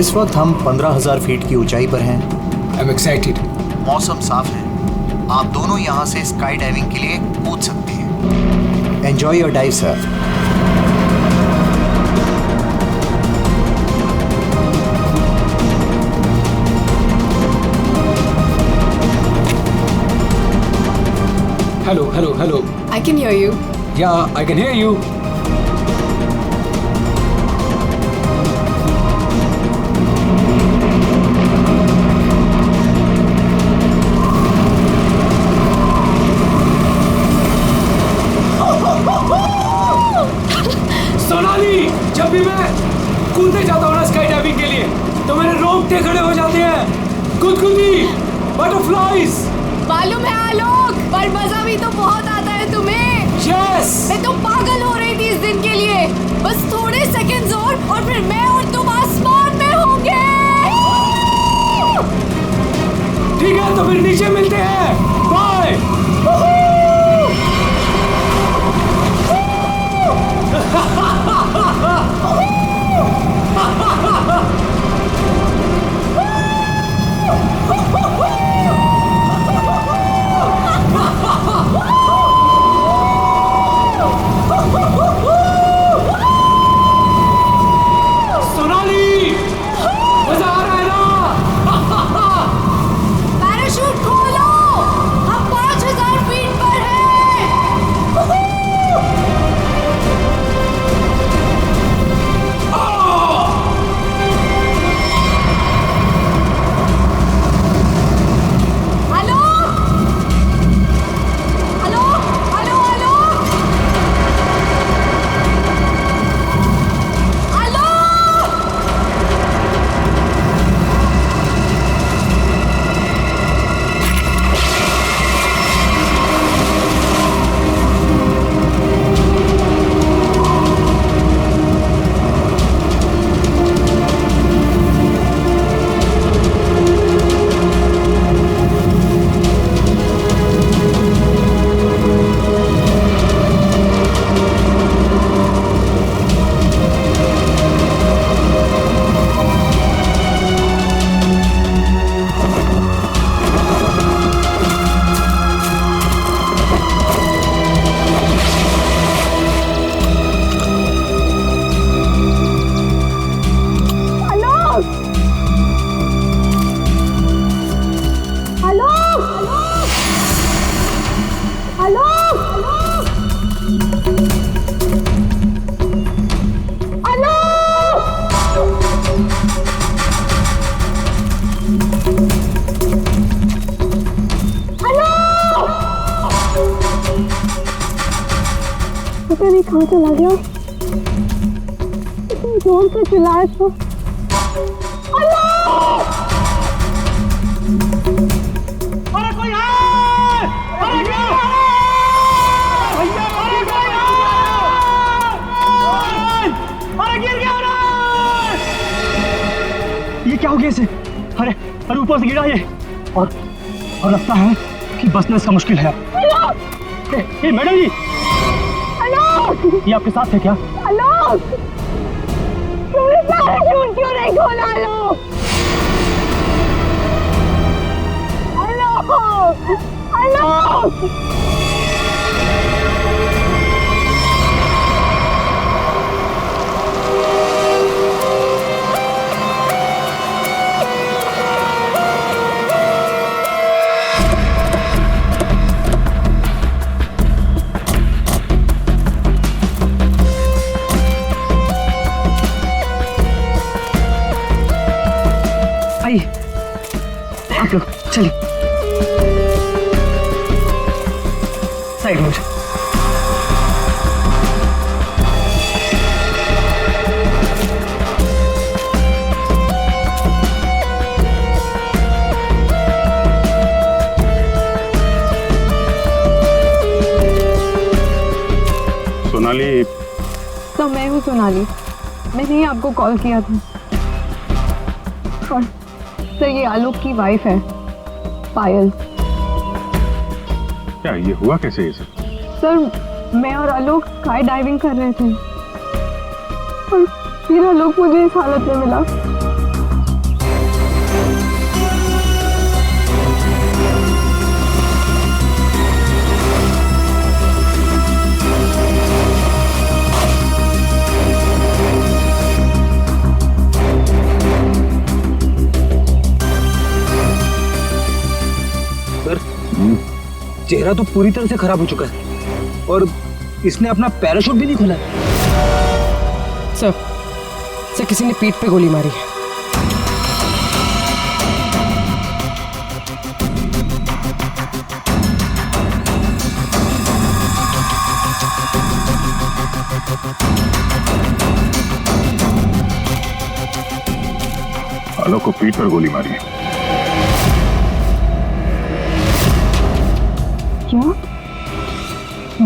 इस वक्त हम 15,000 फीट की ऊंचाई पर हैं। I am excited. मौसम साफ है, आप दोनों यहाँ से स्काई डाइविंग के लिए कूद सकते हैं। Enjoy your dive sir. Hello, hello, hello. I can hear you. Yeah, I can hear you. Sonali, जब भी मैं कूदने जाता हूँ ना स्काई डाइविंग के लिए, तो मेरे रोंगटे खड़े हो जाते हैं। गुदगुदी, बटरफ्लाइज। मालूम है आलोक, पर मजा भी तो बहुत आता है तुम्हें। यस। मैं तो पागल हो रही थी इस दिन के लिए। बस थोड़े सेकंड्स और फिर मैं और तुम आसमान में होंगे। ठीक है, तो फिर नीचे मिलते हैं। बाय। सोनाली, मजा आ रहा है ना? पैराशूट खोलो, हम 5,000 फीट पर हैं। Hello hello hello hello hello. पता नहीं कहाँ चला गया। इतनी जोर से चिल्लाया था। अरे कोई है! अरे क्या है? भैया, अरे कोई है! अरे गिर गया रे! ये क्या हो गया इसे? अरे अरे ऊपर से गिरा ये और लगता है कि बचना इसका मुश्किल है। ए मैडम जी, ये आपके साथ है क्या? आलोक, तुमने पैराशूट क्यों नहीं खोला? आलोक, आलोक। आप लोग चलिए साइड में। सोनाली। तो मैं हूँ सोनाली, मैंने ही आपको कॉल किया था। और सर ये आलोक की वाइफ है पायल। क्या ये हुआ कैसे ये सब? सर मैं और आलोक स्काई डाइविंग कर रहे थे और फिर आलोक मुझे इस हालत में मिला। सर, चेहरा तो पूरी तरह से खराब हो चुका है और इसने अपना पैराशूट भी नहीं खोला। सर किसी ने पीठ पे गोली मारी है। आलोक को पीठ पर गोली मारी है। क्या?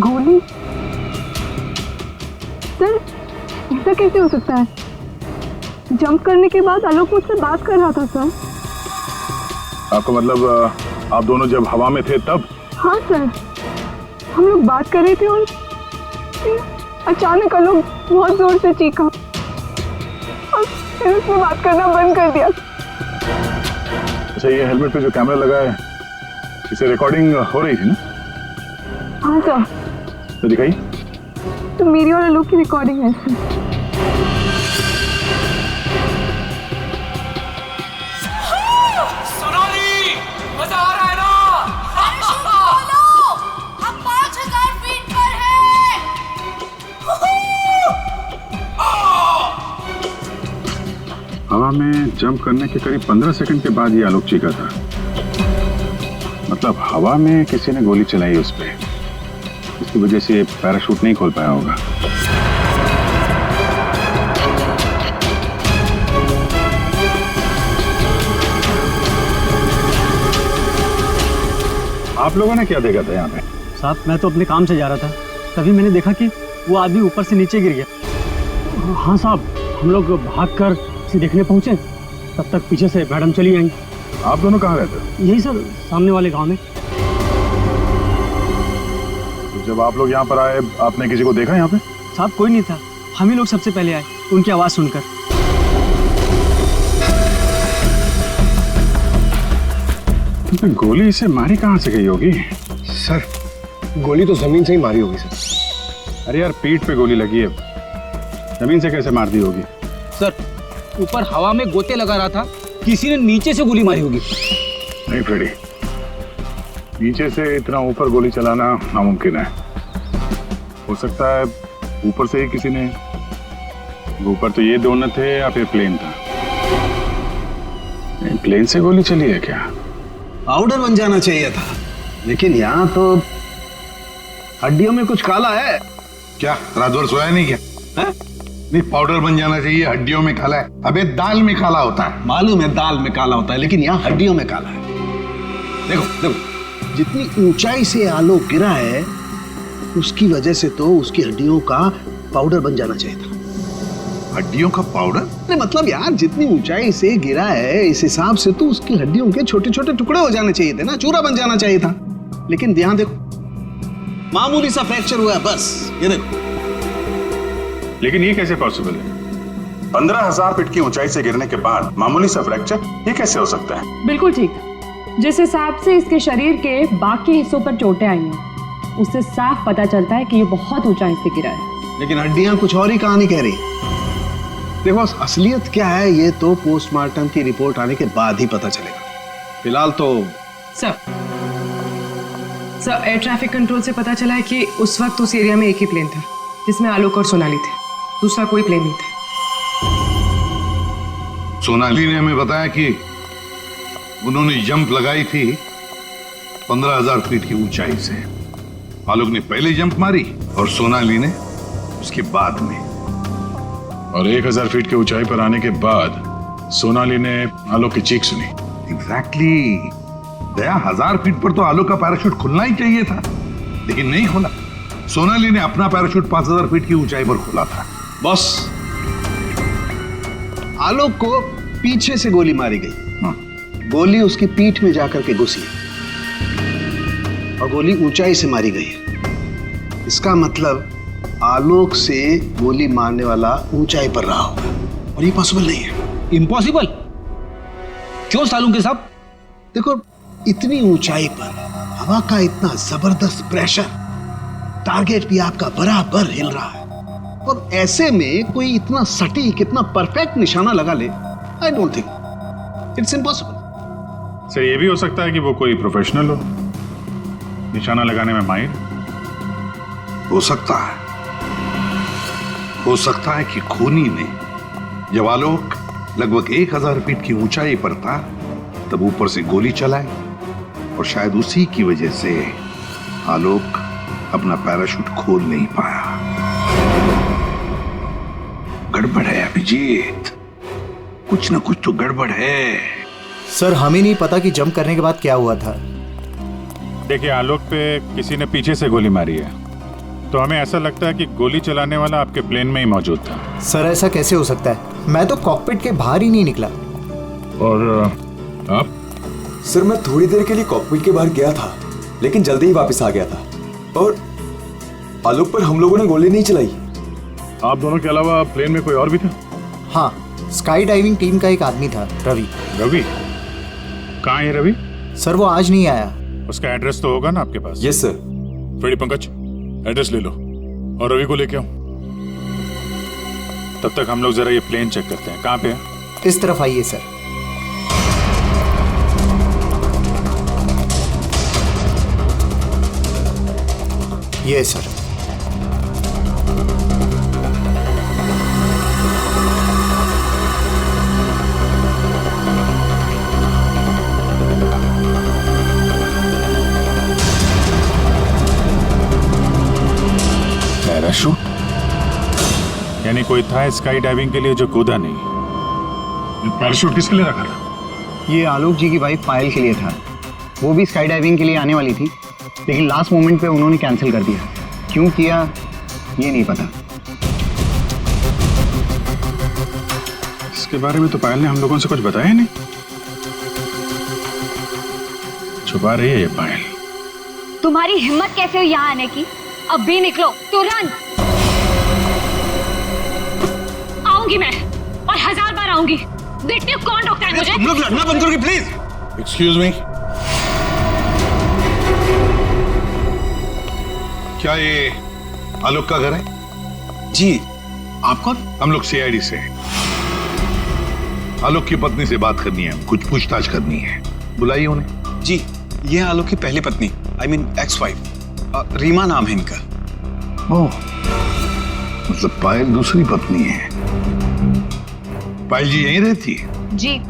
गोली? सर, ऐसा कैसे हो सकता है? जंप करने के बाद आलोक मुझसे बात कर रहा था सर। आपका मतलब आप दोनों जब हवा में थे तब? हाँ सर, हम लोग बात कर रहे थे और फिर अचानक आलोक बहुत जोर से चीखा और फिर उसने बात करना बंद कर दिया। अच्छा, ये हेलमेट पे जो कैमरा लगा है, इसे रिकॉर्डिंग हो रही थी ना? हाँ सर। तो दिखाई। तो मेरी और आलोक की रिकॉर्डिंग है सर। सोनाली, मजा आ रहा है ना? हम 5000 फीट पर हैं। हवा में जंप करने के करीब 15 सेकंड के बाद ये आलोक चीखा था। मतलब हवा में किसी ने गोली चलाई उस पे, इसकी वजह से पैराशूट नहीं खोल पाया होगा। आप लोगों ने क्या देखा था यहाँ पे? साहब, मैं तो अपने काम से जा रहा था, तभी मैंने देखा कि वो आदमी ऊपर से नीचे गिर गया। हाँ साहब, हम लोग भागकर उसे देखने पहुंचे, तब तक पीछे से मैडम चली आई। आप दोनों कहाँ रहते हो? यही सर, सामने वाले गांव में। तो जब आप लोग यहाँ पर आए, आपने किसी को देखा यहाँ पे? साहब, कोई नहीं था, हम ही लोग सबसे पहले आए उनकी आवाज सुनकर। तो गोली इसे मारी कहाँ से गई होगी? सर, गोली तो जमीन से ही मारी होगी सर। अरे यार, पीठ पे गोली लगी है, जमीन से कैसे मार दी होगी? सर, ऊपर हवा में गोते लगा रहा था, किसी ने नीचे से गोली मारी होगी। नहीं फ्रेडी, नीचे से इतना ऊपर गोली चलाना नामुमकिन है। हो सकता है ऊपर से ही किसी ने, ऊपर तो ये दोनों थे या फिर प्लेन था। प्लेन से गोली चली है क्या? पाउडर बन जाना चाहिए था, लेकिन यहाँ तो हड्डियों में कुछ काला है। क्या राजवर सोया नहीं क्या? है? नहीं, पाउडर बन जाना चाहिए, हड्डियों में काला है। अबे दाल में काला होता है। मालूम है दाल में काला होता है, लेकिन यहाँ हड्डियों में काला है। देखो देखो, जितनी ऊंचाई से आलोक गिरा है, उसकी वजह से तो उसकी हड्डियों का पाउडर बन जाना चाहिए था। हड्डियों का पाउडर? अरे मतलब यार, जितनी ऊंचाई से गिरा है, इस हिसाब से तो उसकी हड्डियों के छोटे छोटे टुकड़े हो जाने चाहिए थे ना, चूरा बन जाना चाहिए था। लेकिन यहाँ देखो, मामूली सा फ्रैक्चर हुआ है बस, ये देखो। लेकिन ये कैसे पॉसिबल है? 15,000 फीट की ऊंचाई से गिरने के बाद मामूली सा फ्रैक्चर, ये कैसे हो सकता है? बिल्कुल ठीक। जिस हिसाब से इसके शरीर के बाकी हिस्सों पर चोटें आई हैं, उससे साफ पता चलता है कि ये बहुत ऊंचाई से गिरा है। लेकिन हड्डियां कुछ और ही कहानी कह रही। देखो, असलियत क्या है ये तो पोस्टमार्टम की रिपोर्ट आने के बाद ही पता चलेगा। फिलहाल तो सर एयर ट्रैफिक कंट्रोल से पता चला है कि उस वक्त उस एरिया में एक ही प्लेन था, जिसमें आलोक और सोनाली थे, दूसरा कोई प्लेन नहीं था। सोनाली ने हमें बताया कि उन्होंने जंप लगाई थी 15,000 फीट की ऊंचाई से। आलोक ने पहले जंप मारी और सोनाली ने उसके बाद में। और 1,000 फीट की ऊंचाई पर आने के बाद सोनाली ने आलोक की चीख सुनी। एग्जैक्टली। दया, 1000 फीट पर तो आलोक का पैराशूट खुलना ही चाहिए था, लेकिन नहीं खुला। सोनाली ने अपना पैराशूट 5000 फीट की ऊंचाई पर खोला था। बॉस, आलोक को पीछे से गोली मारी गई। गोली उसकी पीठ में जाकर के घुसी और गोली ऊंचाई से मारी गई है। इसका मतलब आलोक से गोली मारने वाला ऊंचाई पर रहा होगा, और ये पॉसिबल नहीं है। इम्पॉसिबल? क्यों सालू के साहब? देखो, इतनी ऊंचाई पर हवा का इतना जबरदस्त प्रेशर, टारगेट भी आपका बराबर हिल रहा है, और ऐसे में कोई इतना सटीक, इतना परफेक्ट निशाना लगा ले, I don't think, it's impossible. Sir ये भी हो सकता है कि वो कोई प्रोफेशनल हो, निशाना लगाने में माहिर। हो सकता है कि खूनी ने जब आलोक लगभग 1000 फीट की ऊंचाई पर था तब ऊपर से गोली चलाई और शायद उसी की वजह से आलोक अपना पैराशूट खोल नहीं पाया। गड़बड़ है अभिजीत, कुछ ना कुछ तो गड़बड़ है। सर हमें नहीं पता कि जंप करने के बाद क्या हुआ था। देखिए आलोक पे किसी ने पीछे से गोली मारी है, तो हमें ऐसा लगता है कि गोली चलाने वाला आपके प्लेन में ही मौजूद था। सर ऐसा कैसे हो सकता है? मैं तो कॉकपिट के बाहर ही नहीं निकला। और आप? सर मैं थोड़ी देर के लिए कॉकपिट के बाहर गया था, लेकिन जल्दी ही वापस आ गया था और आलोक पर हम लोगों ने गोली नहीं चलाई। आप दोनों के अलावा प्लेन में कोई और भी था? हाँ, स्काई डाइविंग टीम का एक आदमी था, रवि। रवि? कहाँ है रवि? सर वो आज नहीं आया। उसका एड्रेस तो होगा ना आपके पास? Yes sir. Freddy Pankaj, address ले लो और रवि को लेके आओ। तब तक हम लोग जरा ये प्लेन चेक करते हैं। कहाँ पे है? इस तरफ आइए सर। ये सर। पैराशूट? यानी कोई था स्काई डाइविंग के लिए जो कूदा नहीं। पैराशूट किसके लिए रखा था? ये आलोक जी की वाइफ पायल के लिए था। वो भी स्काई डाइविंग के लिए आने वाली थी, लेकिन लास्ट मोमेंट पे उन्होंने कैंसिल कर दिया। क्यों किया ये नहीं पता। इसके बारे में तो पायल ने हम लोगों से कुछ बताया नहीं। छुपा रही है ये पायल। तुम्हारी हिम्मत कैसे हुई यहाँ आने की? अब भी निकलो तुरंत। आऊंगी मैं और 1000 बार आऊंगी। देखती हूँ कौन रोकता है मुझे। तुम लोग लड़ना बंद करोगे प्लीज। एक्सक्यूज मी, क्या ये आलोक का घर है? जी। आप कौन? हम लोग सीआईडी से हैं। आलोक की पत्नी से बात करनी है, कुछ पूछताछ करनी है। बुलाइए उन्हें। जी, ये आलोक की पहली पत्नी, I mean ex wife, Reema नाम है इनका। ओह, मतलब पायल दूसरी पत्नी है। पायल जी यहीं रहती है? जी,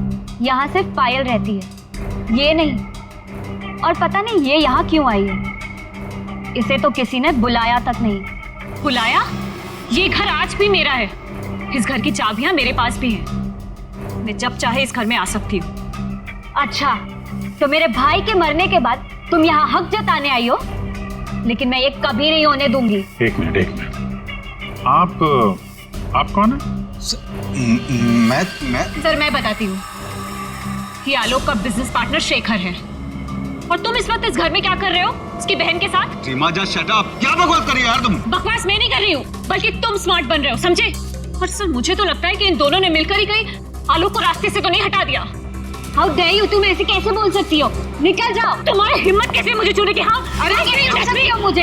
यहाँ सिर्फ पायल रहती है, ये नहीं। और पता नहीं ये यहाँ क्यों आई है। इसे तो किसी ने बुलाया तक नहीं। बुलाया? ये घर आज भी मेरा है। इस घर की चाबियां मेरे पास भी हैं। मैं जब चाहे इस घर में आ सकती हूँ। अच्छा, तो मेरे भाई के मरने के बाद तुम यहाँ हक जताने आई हो, लेकिन मैं ये कभी नहीं होने दूंगी। एक मिनट। आप कौन है? मैं सर मैं बताती हूँ। ये आलोक का बिजनेस पार्टनर शेखर है। और तुम इस वक्त इस घर में क्या कर रहे हो? उसकी बहन के साथ? Reema just shut up. क्या बकवास कर रही हो यार तुम? बकवास मैं नहीं कर रही हूँ, बल्कि तुम स्मार्ट बन रहे हो, समझे? और सर मुझे तो लगता है कि इन दोनों ने मिलकर ही कहीं आलोक को रास्ते से तो नहीं हटा दिया। हाउ डेयर यू, तुम ऐसे कैसे बोल सकती हो? निकल जाओ। तुम्हारी हिम्मत कैसे मुझे छूने की? हाँ, अरे मुझे।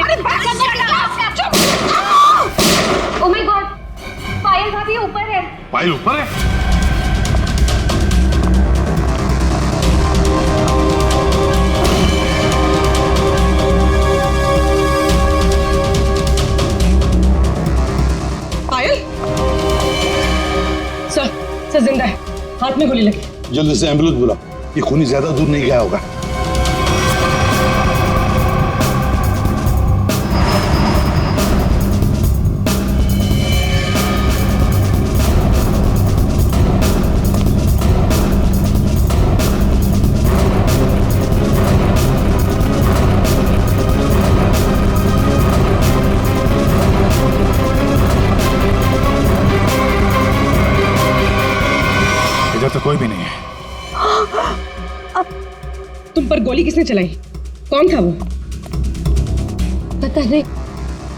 ओह माय गॉड, पायल भाभी ऊपर है। पायल ऊपर है? पायल? सर जिंदा है, हाथ में गोली लगी। जल्दी से एम्बुलेंस बुलाओ, ये खूनी ज्यादा दूर नहीं गया होगा। इधर तो कोई भी नहीं है। तुम पर गोली किसने चलाई? कौन था वो? पता नहीं,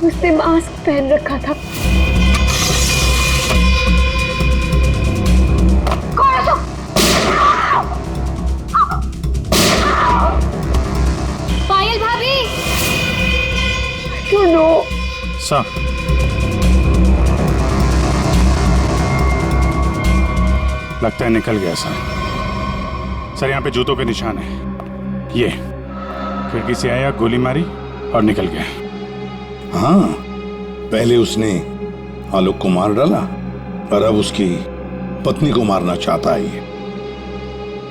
उसने मास्क पहन रखा था। पायल भाभी। क्यों नो? सर लगता है निकल गया सर। सर यहाँ पे जूतों के निशान है। ये खिड़की से आया, गोली मारी और निकल गया। हाँ, पहले उसने आलोक को मार डाला और अब उसकी पत्नी को मारना चाहता है ये।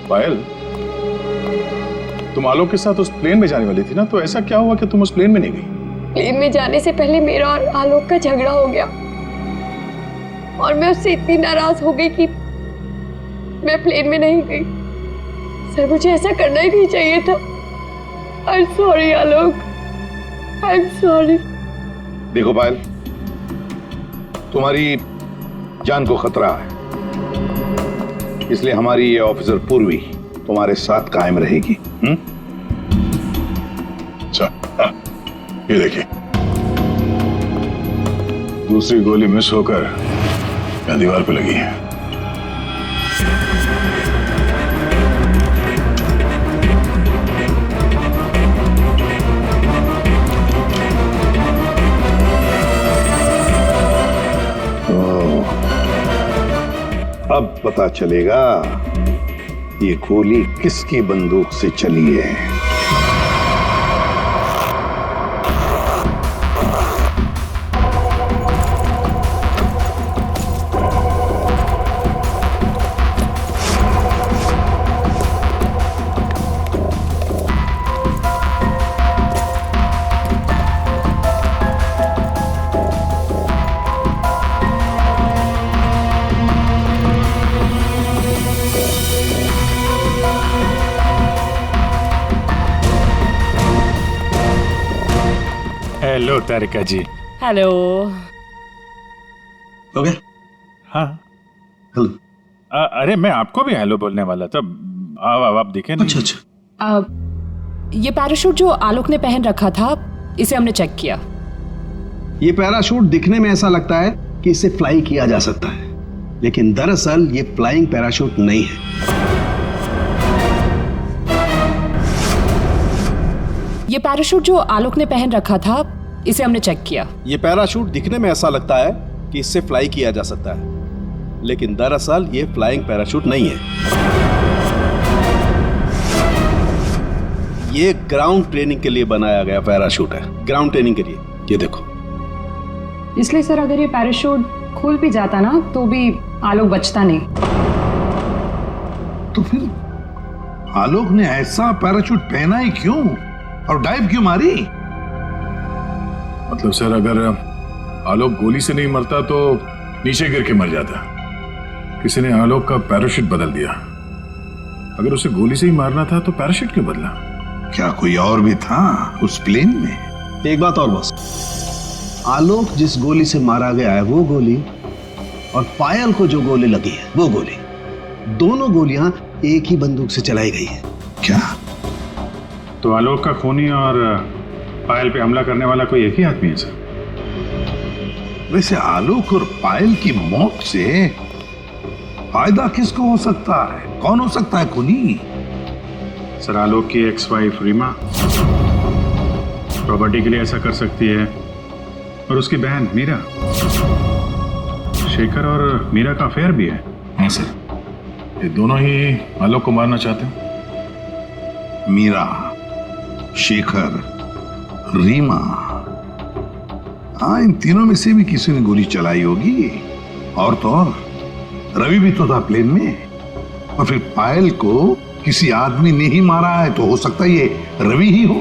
पायल, तुम आलोक के साथ उस प्लेन में जाने वाली थी ना, तो ऐसा क्या हुआ कि तुम उस प्लेन में नहीं गई? प्लेन में जाने से पहले मेरा और आलोक का झगड़ा हो गया और मैं उससे इतनी नाराज हो गई कि मैं प्लेन में नहीं गई। सर, मुझे ऐसा करना ही नहीं चाहिए था। I am sorry Alok, I am sorry. देखो पायल, तुम्हारी जान को खतरा है, इसलिए हमारी ये ऑफिसर पूर्वी तुम्हारे साथ कायम रहेगी। अच्छा, ये देखिए, दूसरी गोली मिस होकर यहाँ दीवार पे लगी है। अब पता चलेगा ये गोली किसकी बंदूक से चली है। हेलो तारिका जी। हेलो। हो गया? हाँ। हेलो। अरे मैं आपको भी हेलो बोलने वाला था। आप दिखे नहीं। अच्छा अच्छा। ये पैराशूट जो आलोक ने पहन रखा था, इसे हमने चेक किया। ये पैराशूट दिखने में ऐसा लगता है कि इसे फ्लाई किया जा सकता है, लेकिन दरअसल ये फ्लाइंग पैराशूट नहीं है। ये पैराशूट जो आलोक ने पहन रखा था, इसे हमने चेक किया। ये पैराशूट दिखने में ऐसा लगता है कि इससे फ्लाई किया जा सकता है, लेकिन दरअसल ये फ्लाइंग पैराशूट नहीं है। ये ग्राउंड ट्रेनिंग के लिए बनाया गया पैराशूट है, ग्राउंड ट्रेनिंग के लिए। ये देखो। इसलिए सर, अगर ये पैराशूट खुल भी जाता ना, तो भी आलोक बचता नहीं। तो फिर आलोक ने ऐसा पैराशूट पहना ही क्यों और डाइव क्यों मारी? मतलब सर, अगर आलोक गोली से नहीं मरता तो नीचे गिर के मर जाता। किसी ने आलोक का पैराशूट बदल दिया। अगर उसे गोली से ही मारना था तो पैराशूट क्यों बदला? क्या कोई और भी था उस प्लेन में? एक बात और बस, आलोक जिस गोली से मारा गया है वो गोली और पायल को जो गोली लगी है वो गोली, दोनों गोलियां एक ही बंदूक से चलाई गई है। क्या? तो आलोक का खूनी और पायल पे हमला करने वाला कोई एक ही आदमी है सर? वैसे आलोक और पायल की मौत से फायदा किसको हो सकता है? कौन हो सकता है खूनी? सर, आलोक की एक्स वाइफ रीमा प्रॉपर्टी के लिए ऐसा कर सकती है, और उसकी बहन मीरा। शेखर और मीरा का अफेयर भी है। हाँ सर, ये दोनों ही आलोक को मारना चाहते हैं। मीरा, शेखर, रीमा, हाँ, इन तीनों में से भी किसी ने गोली चलाई होगी। और तो और रवि भी तो था प्लेन में, और फिर पायल को किसी आदमी ने ही मारा है, तो हो सकता है ये रवि ही हो।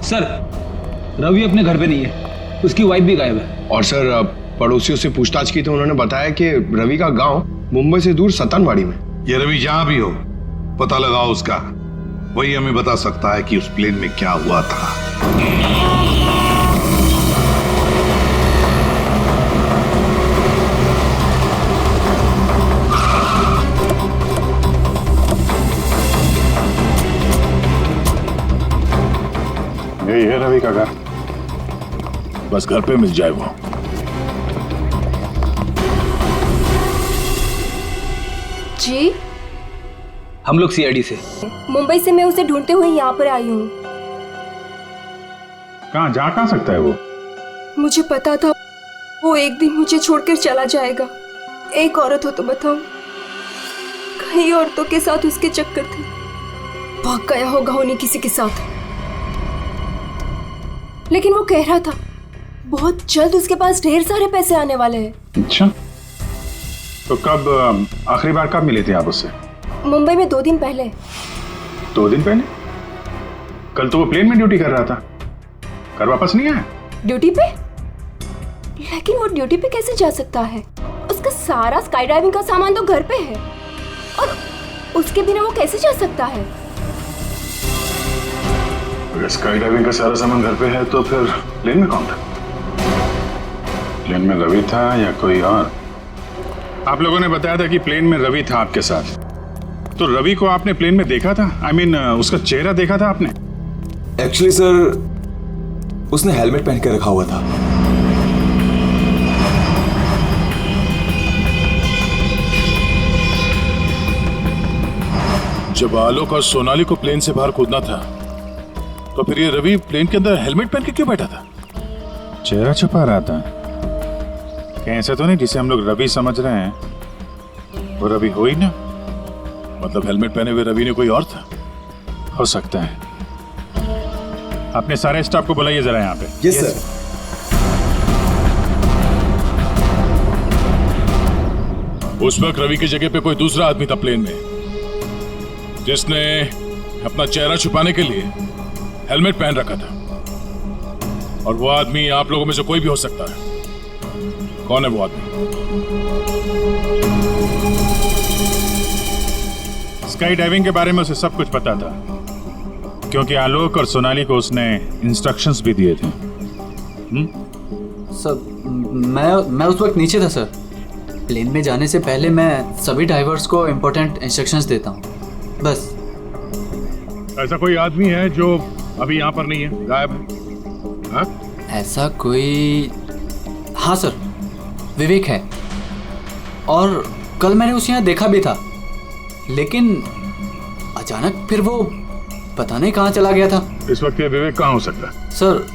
सर, रवि अपने घर पे नहीं है, उसकी वाइफ भी गायब है। और सर, पड़ोसियों से पूछताछ की तो उन्होंने बताया कि रवि का गांव मुंबई से दूर सतनवाड़ी में। ये रवि जहां भी हो, पता लगाओ उसका, वही हमें बता सकता है कि उस प्लेन में क्या हुआ था। यही है रवि का घर, बस घर पे मिल जाए वो। जी, हम लोग सीआईडी से। मुंबई से मैं उसे ढूंढते हुए यहाँ पर आई हूँ। कहाँ जा कहाँ सकता है वो? मुझे पता था वो एक दिन मुझे छोड़कर चला जाएगा। एक औरत हो तो बताओ, कई औरतों के साथ उसके चक्कर थे। भाग गया होगा उन्हीं किसी के साथ। लेकिन वो कह रहा था बहुत जल्द उसके पास ढेर सारे पैसे आने वाले हैं। अच्छा, तो कब आखिरी बार कब मिले थे आप उससे? मुंबई में 2 दिन पहले। 2 दिन पहले? कल तो वो प्लेन में ड्यूटी कर रहा था, घर वापस नहीं आया? ड्यूटी पे? लेकिन वो ड्यूटी पे कैसे जा सकता है? उसका सारा स्काई डाइविंग का सामान तो घर पे है और उसके बिना वो कैसे जा सकता है? अगर स्काई डाइविंग का सारा सामान घर पे है तो फिर प्लेन में कौन था? प्लेन में रवि था या कोई और? आप लोगों ने बताया था कि प्लेन में रवि था आपके साथ, तो रवि को आपने प्लेन में देखा था? I mean, उसका चेहरा देखा था आपने? एक्चुअली सर, उसने हेलमेट पहन के रखा हुआ था। जब आलोक और सोनाली को प्लेन से बाहर कूदना था तो फिर ये रवि प्लेन के अंदर हेलमेट पहन के क्यों बैठा था? चेहरा छुपा रहा था। कहीं ऐसा तो नहीं जिसे हम लोग रवि समझ रहे हैं वो रवि हो ही ना? मतलब हेलमेट पहने हुए रवि ने कोई और था? हो सकता है। अपने सारे स्टाफ को बुलाइए जरा यहाँ पे। Yes sir. उस वक्त रवि की जगह पे कोई दूसरा आदमी था प्लेन में जिसने अपना चेहरा छुपाने के लिए हेलमेट पहन रखा था, और वो आदमी आप लोगों में से कोई भी हो सकता है। कौन है वो आदमी? स्काई डाइविंग के बारे में उसे सब कुछ पता था क्योंकि आलोक और सोनाली को उसने इंस्ट्रक्शंस भी दिए थे। सर, मैं उस वक्त नीचे था सर। प्लेन में जाने से पहले मैं सभी डाइवर्स को इम्पोर्टेंट इंस्ट्रक्शंस देता हूँ, बस। ऐसा कोई आदमी है जो अभी यहाँ पर नहीं है, गायब है? हाँ? ऐसा कोई? हाँ सर, विवेक है, और कल मैंने उसे यहाँ देखा भी था, लेकिन अचानक फिर वो पता नहीं कहाँ चला गया था। इस वक्त ये विवेक कहाँ हो सकता है? सर,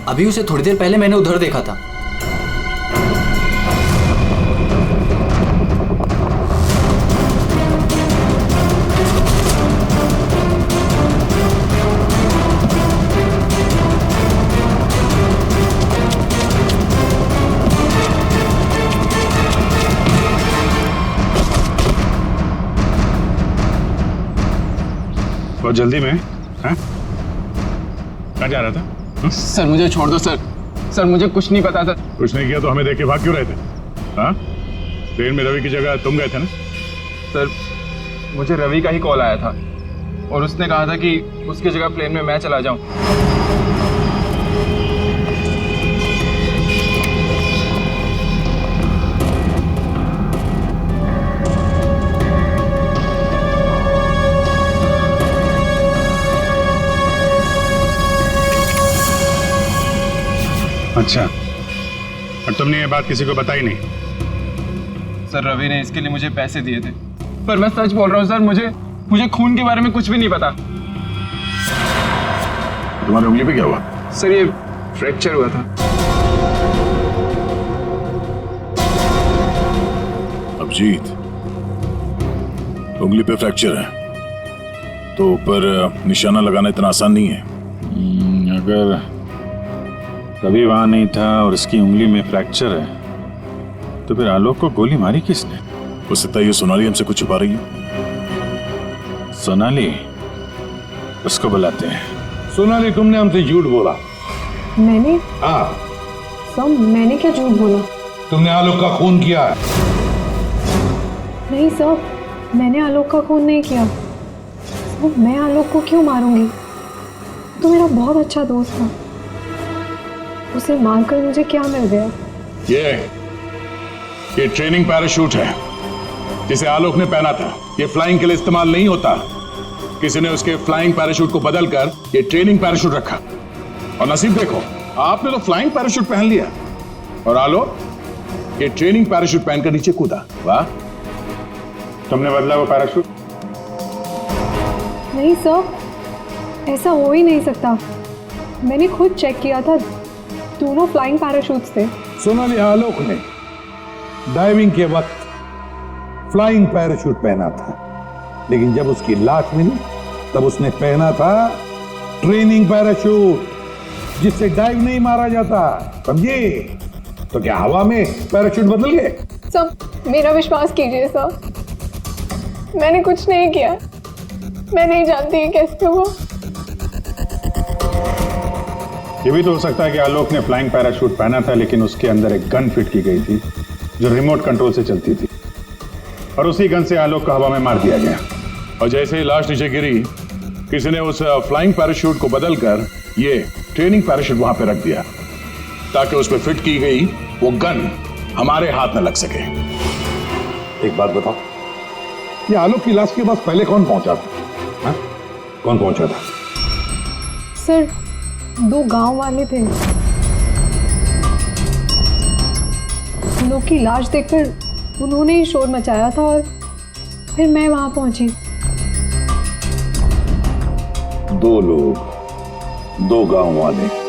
अभी उसे थोड़ी देर पहले मैंने उधर देखा था। बहुत जल्दी में? हाँ? कहाँ जा रहा था? सर मुझे छोड़ दो सर। सर मुझे कुछ नहीं पता सर। कुछ नहीं किया तो हमें देख के भाग क्यों रहे थे? हाँ? ट्रेन में रवि की जगह तुम गए थे ना? सर मुझे रवि का ही कॉल आया था और उसने कहा था कि उसकी जगह प्लेन में मैं चला जाऊं। अच्छा, और तुमने ये बात किसी को बताई नहीं? सर रवि ने इसके लिए मुझे पैसे दिए थे, पर मैं सच बोल रहा हूँ सर, मुझे खून के बारे में कुछ भी नहीं पता। तुम्हारी उंगली पे क्या हुआ? सर ये फ्रैक्चर हुआ था। अभिजीत, उंगली पे फ्रैक्चर है तो ऊपर निशाना लगाना इतना आसान नहीं है। अगर रवि वहां नहीं था और इसकी उंगली में फ्रैक्चर है तो फिर आलोक को गोली मारी किसने? हो सकता है ये सोनाली हमसे कुछ छुपा रही है। सोनाली, उसको बुलाते हैं। सोनाली, तुमने हमसे झूठ बोला। मैंने? हाँ। सर, मैंने क्या झूठ बोला? तुमने आलोक का खून किया है। नहीं सर, मैंने आलोक का खून नहीं किया। सर, मैं आलोक को क्यों मारूंगी? तो मेरा बहुत अच्छा दोस्त था, उसे मारकर मुझे क्या मिल गया? ये ट्रेनिंग पैराशूट है जिसे आलोक ने पहना था। ये फ्लाइंग के लिए इस्तेमाल नहीं होता। किसी ने उसके फ्लाइंग पैराशूट को बदलकर ये ट्रेनिंग पैराशूट रखा, और नसीब देखो, आपने तो फ्लाइंग पैराशूट पहन लिया और आलोक ये ट्रेनिंग पैराशूट पहनकर नीचे कूदा। वाह, तुमने बदला वो पैराशूट? नहीं सर, ऐसा हो ही नहीं सकता। मैंने खुद चेक किया था, दोनों फ्लाइंग पैराशूट्स थे। सोनाली, आलोक ने डाइविंग के वक्त फ्लाइंग पैराशूट पहना था लेकिन जब उसकी लाश मिली तब उसने पहना था ट्रेनिंग पैराशूट, जिससे डाइव नहीं मारा जाता, समझे? तो क्या हवा में पैराशूट बदल गए? सब मेरा विश्वास कीजिए सर, मैंने कुछ नहीं किया, मैं नहीं जानती ये कैसे हुआ। ये भी तो हो सकता है कि आलोक ने फ्लाइंग पैराशूट पहना था, लेकिन उसके अंदर एक गन फिट की गई थी जो रिमोट कंट्रोल से चलती थी, और उसी गन से आलोक को हवा में मार दिया गया। और जैसे ही लाश नीचे गिरी, किसी ने उस फ्लाइंग पैराशूट को बदलकर ये ट्रेनिंग पैराशूट वहां पे रख दिया, ताकि उस पर फिट की गई वो गन हमारे हाथ में लग सके। एक बात बताओ, ये आलोक की लाश के पास पहले कौन पहुंचा था? हा? कौन पहुंचा था? सर 2 गांव वाले थे, उन लोग की लाश देखकर उन्होंने ही शोर मचाया था और फिर मैं वहां पहुंची। 2 लोग, 2 गांव वाले।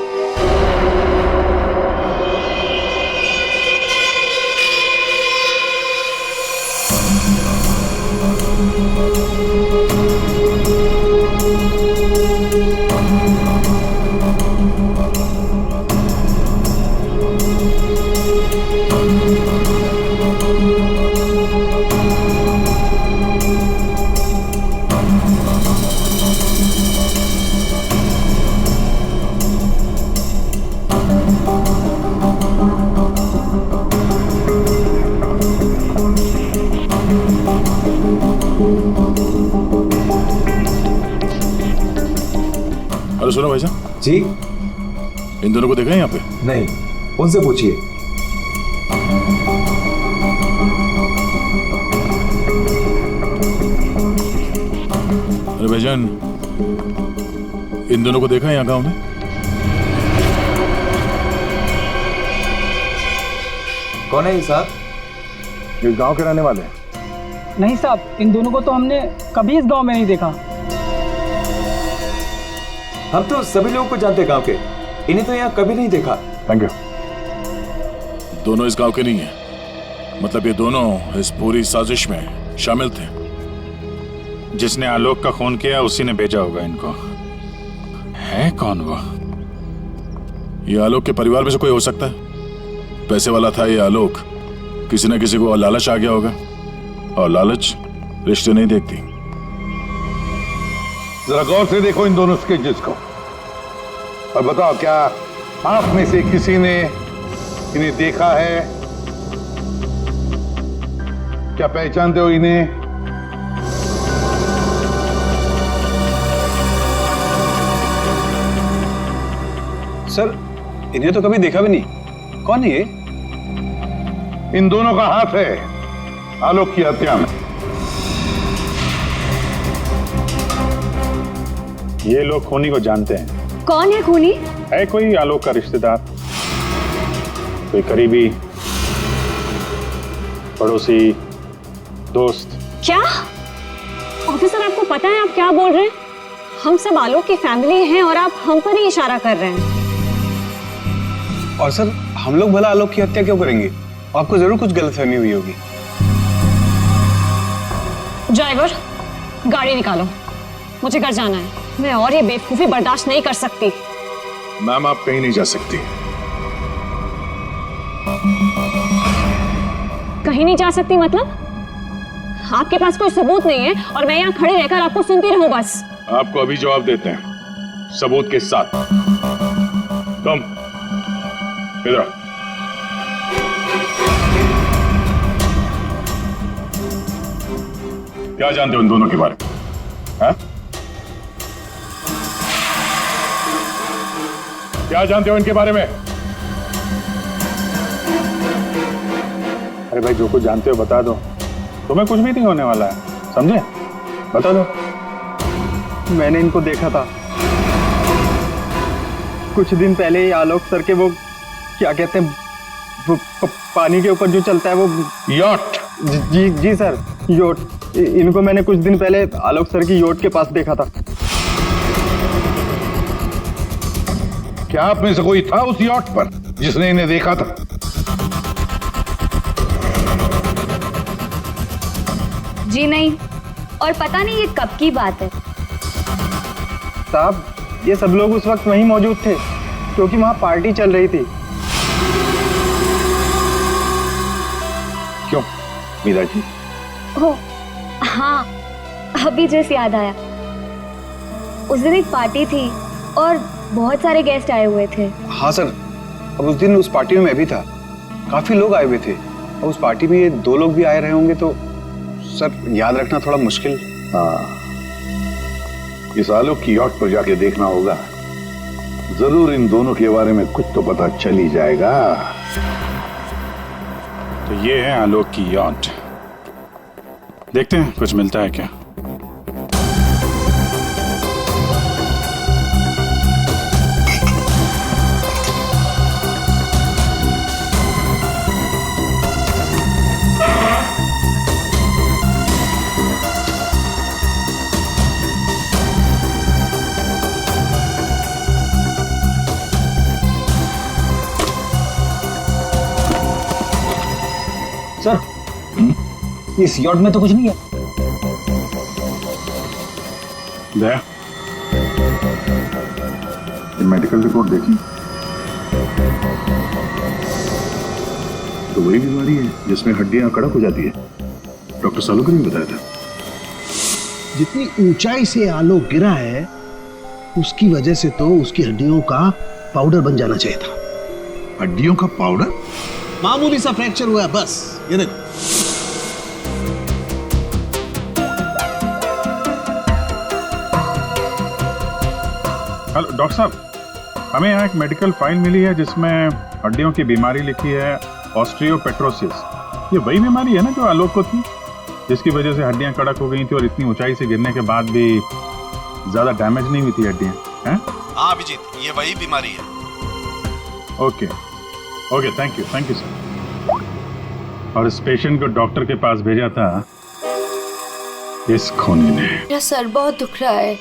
हेलो सुनो भाई साहब जी, इन दोनों को देखा है यहाँ पे? नहीं, उनसे पूछिए। अरे भाईजान, इन दोनों को देखा है यहाँ गांव में? कौन है ये साहब? इस गांव के रहने वाले? नहीं साहब, इन दोनों को तो हमने कभी इस गांव में नहीं देखा। हम तो सभी लोगों को जानते हैं गांव के, इन्हें तो यहाँ कभी नहीं देखा। Thank you. दोनों इस गांव के नहीं है, मतलब ये दोनों इस पूरी साजिश में शामिल थे। जिसने आलोक का खून किया उसी ने भेजा होगा इनको। है कौन वो? ये आलोक के परिवार में से कोई हो सकता है। पैसे वाला था ये आलोक, किसी न किसी को लालच आ गया होगा, और लालच रिश्ते नहीं देखती। जरा गौर से देखो इन दोनों स्केचेस को और बताओ, क्या आप में से किसी ने इन्हें देखा है? क्या पहचानते हो इन्हें? सर, इन्हें तो कभी देखा भी नहीं। कौन है ये? इन दोनों का हाथ है आलोक की हत्या में। ये लोग खूनी को जानते हैं। कौन है खूनी? है कोई आलोक का रिश्तेदार, कोई करीबी, पड़ोसी, दोस्त। क्या ऑफिसर, आपको पता है आप क्या बोल रहे हैं? हम सब आलोक की फैमिली हैं और आप हम पर ही इशारा कर रहे हैं। और सर, हम लोग भला आलोक की हत्या क्यों करेंगे? आपको जरूर कुछ गलतफहमी हुई होगी। ड्राइवर, गाड़ी निकालो, मुझे घर जाना है। मैं और ये बेवकूफी बर्दाश्त नहीं कर सकती। मैम, आप कहीं नहीं जा सकती। कहीं नहीं जा सकती मतलब? आपके पास कोई सबूत नहीं है और मैं यहाँ खड़े रहकर आपको सुनती रहूं बस? आपको अभी जवाब देते हैं, सबूत के साथ। तुम इधर आओ। क्या जानते हो इन दोनों के बारे में? हाँ? क्या जानते हो इनके बारे में? अरे भाई, जो कुछ जानते हो बता दो, तुम्हें कुछ भी नहीं होने वाला है, समझे? बता दो। मैंने इनको देखा था कुछ दिन पहले ही। आलोक सर के वो क्या कहते हैं, वो पानी के ऊपर जो चलता है वो यॉट। जी सर, योट। इनको मैंने कुछ दिन पहले आलोक सर की योट के पास देखा था। क्या आप में से कोई था उस यॉट पर जिसने इन्हें देखा था? जी नहीं, और पता नहीं ये कब की बात है। साहब, ये सब लोग उस वक्त वहीं मौजूद थे क्योंकि वहां पार्टी चल रही थी। क्यों मीरा जी? हो हाँ, अभी जस्ट याद आया। उस दिन एक पार्टी थी और बहुत सारे गेस्ट आए हुए थे। हाँ सर, अब उस दिन उस पार्टी में मैं भी था, काफी लोग आए हुए थे। अब उस पार्टी में ये 2 लोग भी आए रहे होंगे तो सर याद रखना थोड़ा मुश्किल। हाँ, इस आलोक की यॉट पर जाके देखना होगा, जरूर इन दोनों के बारे में कुछ तो पता चल ही जाएगा। तो ये है आलोक की यॉट, देखते हैं कुछ मिलता है क्या। सर, इस यॉट में तो कुछ नहीं है। दया, ये मेडिकल रिपोर्ट देखी तो वही बीमारी है जिसमें हड्डियां कड़क हो जाती है, डॉक्टर सालुकर ने बताया था। जितनी ऊंचाई से आलोक गिरा है उसकी वजह से तो उसकी हड्डियों का पाउडर बन जाना चाहिए था। हड्डियों का पाउडर? मामूली सा फ्रैक्चर हुआ है बस, ये देखो। हेलो डॉक्टर साहब, हमें यहाँ एक मेडिकल फाइल मिली है जिसमें हड्डियों की बीमारी लिखी है, ऑस्टियोपेट्रोसिस। ये वही बीमारी है ना जो आलोक को थी, जिसकी वजह से हड्डियां कड़क हो गई थी और इतनी ऊंचाई से गिरने के बाद भी ज्यादा डैमेज नहीं हुई थी हड्डियां, हैं? हाँ अभिजीत, ये वही बीमारी है। Okay okay, thank you sir. और इस पेशेंट को डॉक्टर के पास भेजा था इस खूनी ने। मेरा सर बहुत दुख रहा है,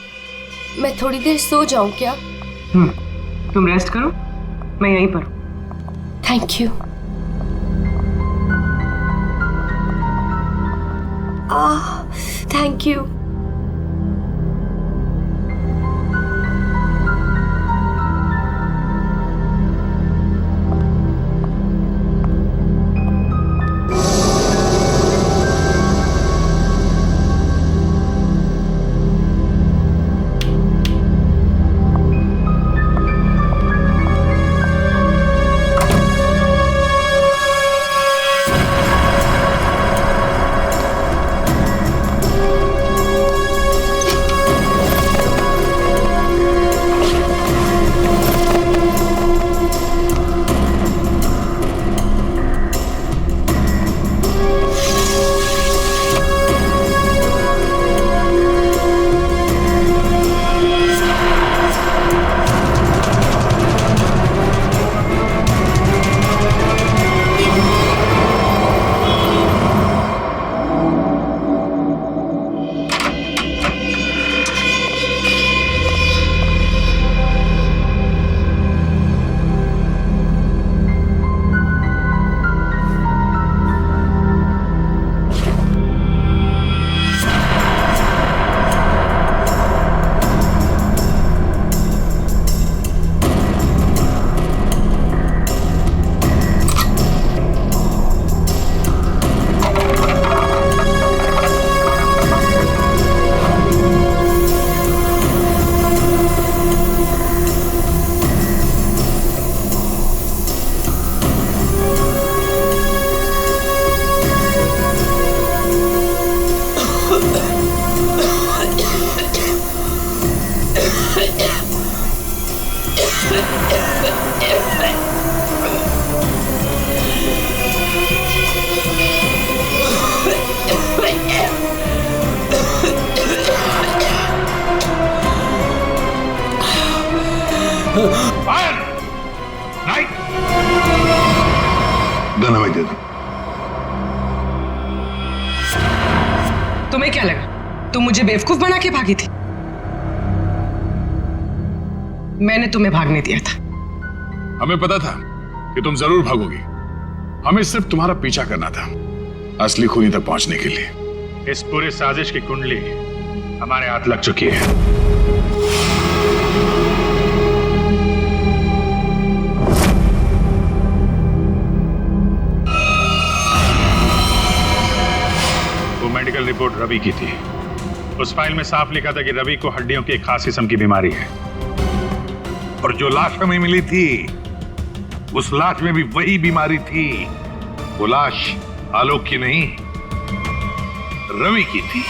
मैं थोड़ी देर सो जाऊं क्या? तुम रेस्ट करो, मैं यहीं पर। Thank you. Thank you. Gun हमें दे दो। तुम्हें क्या लगा तुम मुझे बेवकूफ बना के भागी थी? मैंने तुम्हें भागने दिया था। हमें पता था कि तुम जरूर भागोगी, हमें सिर्फ तुम्हारा पीछा करना था असली खूनी तक पहुंचने के लिए। इस पूरी साजिश की कुंडली हमारे हाथ लग चुकी है। वो मेडिकल रिपोर्ट रवि की थी। उस फाइल में साफ लिखा था कि रवि को हड्डियों की एक खास किस्म की बीमारी है। और जो लाश हमें मिली थी उस लाश में भी वही बीमारी थी। वो लाश आलोक की नहीं, रवि की थी।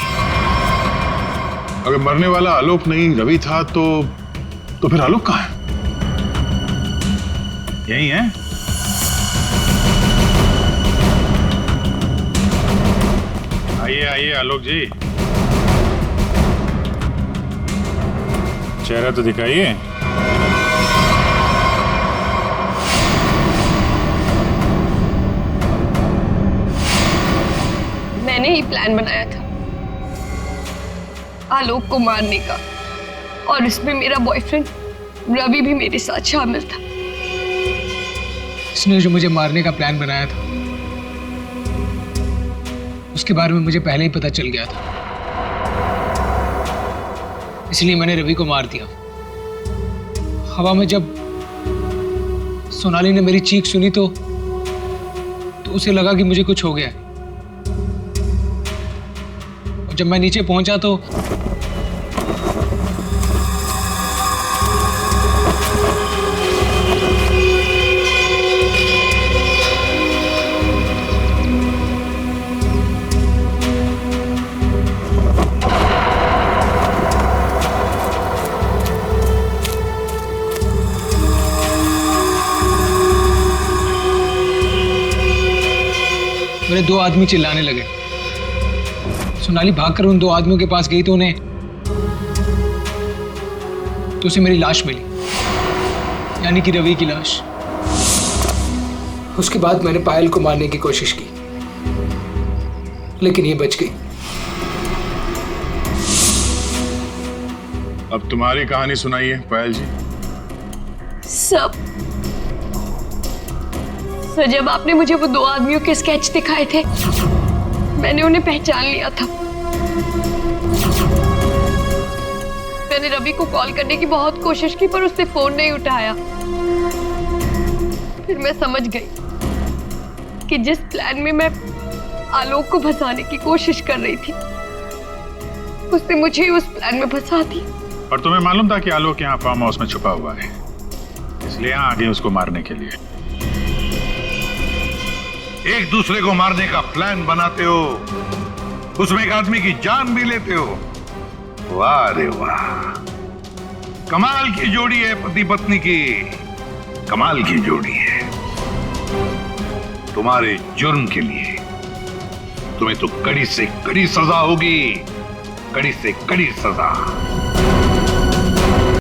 अगर मरने वाला आलोक नहीं रवि था तो फिर आलोक कहाँ है? यही है। आइए आइए आलोक जी, चेहरा तो दिखाइए। मैंने ही प्लान बनाया था आलोक को मारने का, और इसमें मेरा बॉयफ्रेंड रवि भी मेरे साथ शामिल था। इसने जो मुझे मारने का प्लान बनाया था उसके बारे में मुझे पहले ही पता चल गया था, इसलिए मैंने रवि को मार दिया। हवा में जब सोनाली ने मेरी चीख सुनी तो उसे लगा कि मुझे कुछ हो गया। और जब मैं नीचे पहुंचा तो मेरे दो आदमी चिल्लाने लगे। सोनाली भागकर उन दो आदमियों के पास गई तो उसे मेरी लाश मिली, यानी कि रवि की लाश। उसके बाद मैंने पायल को मारने की कोशिश की, लेकिन ये बच गई। अब तुम्हारी कहानी सुनाइए पायल जी। सब सर, जब आपने मुझे वो दो आदमियों के स्केच दिखाए थे मैंने उन्हें पहचान लिया था। मैंने रवि को कॉल करने की बहुत कोशिश की पर उसने फोन नहीं उठाया। फिर मैं समझ गई कि जिस प्लान में मैं आलोक को फंसाने की कोशिश कर रही थी उसने मुझे ही उस प्लान में फंसा दी। और तुम्हें मालूम था कि आलोक यहाँ फार्म हाउस में छुपा हुआ है, इसलिए यहाँ आ गए उसको मारने के लिए। एक दूसरे को मारने का प्लान बनाते हो, उसमें एक आदमी की जान भी लेते हो। वाह रे वाह, कमाल की जोड़ी है पति पत्नी की, कमाल की जोड़ी है। तुम्हारे जुर्म के लिए तुम्हें तो कड़ी से कड़ी सजा होगी, कड़ी से कड़ी सजा।